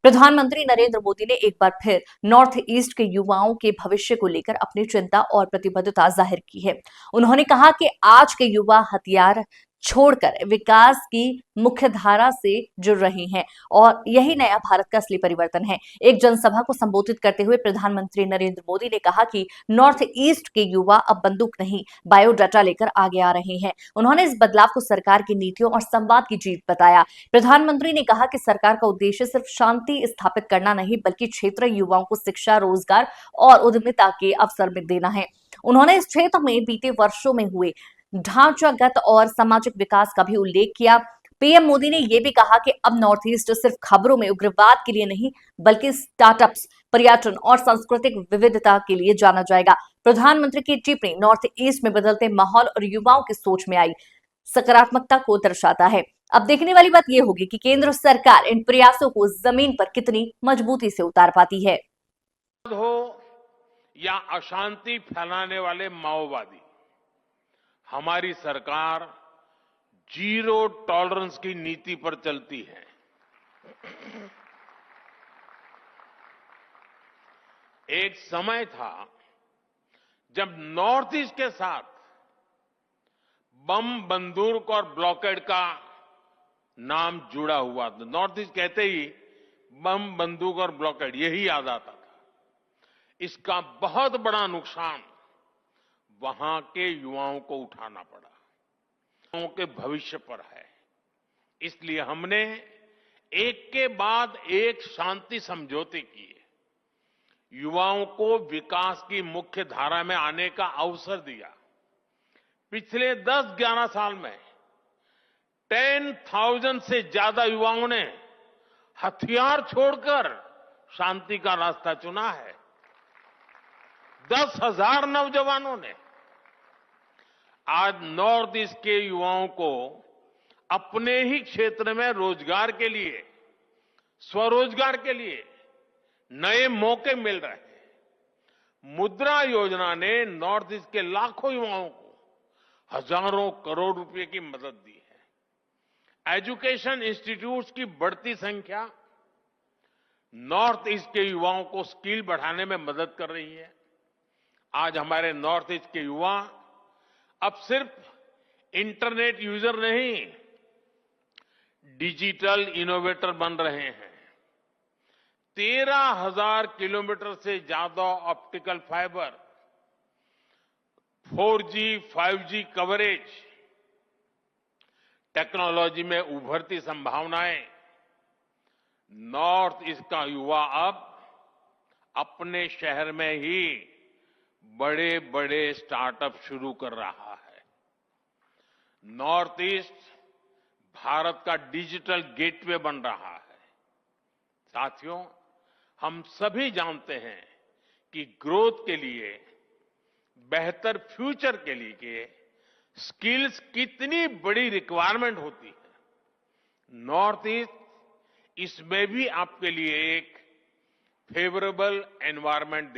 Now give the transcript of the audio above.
प्रधानमंत्री नरेंद्र मोदी ने एक बार फिर नॉर्थ ईस्ट के युवाओं के भविष्य को लेकर अपनी चिंता और प्रतिबद्धता जाहिर की है। उन्होंने कहा कि आज के युवा हथियार छोड़कर विकास की मुख्य धारा से जुड़ रहे हैं और यही नया भारत का असली परिवर्तन है। एक जनसभा को संबोधित करते हुए प्रधानमंत्री नरेंद्र मोदी ने कहा कि नॉर्थ ईस्ट के युवा अब बंदूक नहीं, बायोडाटा लेकर आगे आ रहे हैं। उन्होंने इस बदलाव को सरकार की नीतियों और संवाद की जीत बताया। प्रधानमंत्री ने कहा कि सरकार का उद्देश्य सिर्फ शांति स्थापित करना नहीं, बल्कि क्षेत्रीय युवाओं को शिक्षा, रोजगार और उद्यमिता के अवसर में देना है। उन्होंने इस क्षेत्र में बीते वर्षों में हुए ढांचागत और सामाजिक विकास का भी उल्लेख किया। पीएम मोदी ने यह भी कहा कि अब नॉर्थ ईस्ट सिर्फ खबरों में उग्रवाद के लिए नहीं, बल्कि स्टार्टअप्स, पर्यटन और सांस्कृतिक विविधता के लिए जाना जाएगा। प्रधानमंत्री की टिप्पणी नॉर्थ ईस्ट में बदलते माहौल और युवाओं की सोच में आई सकारात्मकता को दर्शाता है। अब देखने वाली बात यह होगी कि केंद्र सरकार इन प्रयासों को जमीन पर कितनी मजबूती से उतार पाती है। हो या अशांति फैलाने वाले माओवादी, हमारी सरकार जीरो टॉलरेंस की नीति पर चलती है। एक समय था जब नॉर्थ ईस्ट के साथ बम, बंदूक और ब्लॉकेड का नाम जुड़ा हुआ था। नॉर्थ ईस्ट कहते ही बम, बंदूक और ब्लॉकेड यही याद आता था। इसका बहुत बड़ा नुकसान वहां के युवाओं को उठाना पड़ा, युवाओं के भविष्य पर है। इसलिए हमने एक के बाद एक शांति समझौते किए, युवाओं को विकास की मुख्य धारा में आने का अवसर दिया। पिछले 10-11 साल में 10,000 से ज्यादा युवाओं ने हथियार छोड़कर शांति का रास्ता चुना है। 10,000 नौजवानों ने। आज नॉर्थ ईस्ट के युवाओं को अपने ही क्षेत्र में रोजगार के लिए, स्वरोजगार के लिए नए मौके मिल रहे हैं। मुद्रा योजना ने नॉर्थ ईस्ट के लाखों युवाओं को हजारों करोड़ रुपए की मदद दी है। एजुकेशन इंस्टीट्यूट्स की बढ़ती संख्या नॉर्थ ईस्ट के युवाओं को स्किल बढ़ाने में मदद कर रही है। आज हमारे नॉर्थ ईस्ट के युवा अब सिर्फ इंटरनेट यूजर नहीं, डिजिटल इनोवेटर बन रहे हैं। 13,000 किलोमीटर से ज्यादा optical fibre, 4G, 5G coverage, technology में उभरती संभावनाएं। नॉर्थ ईस्ट का युवा अब अपने शहर में ही बड़े बड़े स्टार्टअप शुरू कर रहा है। नॉर्थ ईस्ट भारत का डिजिटल गेटवे बन रहा है। साथियों, हम सभी जानते हैं कि ग्रोथ के लिए, बेहतर फ्यूचर के लिए स्किल्स कितनी बड़ी रिक्वायरमेंट होती है। नॉर्थ ईस्ट इसमें भी आपके लिए एक फेवरेबल एनवायरनमेंट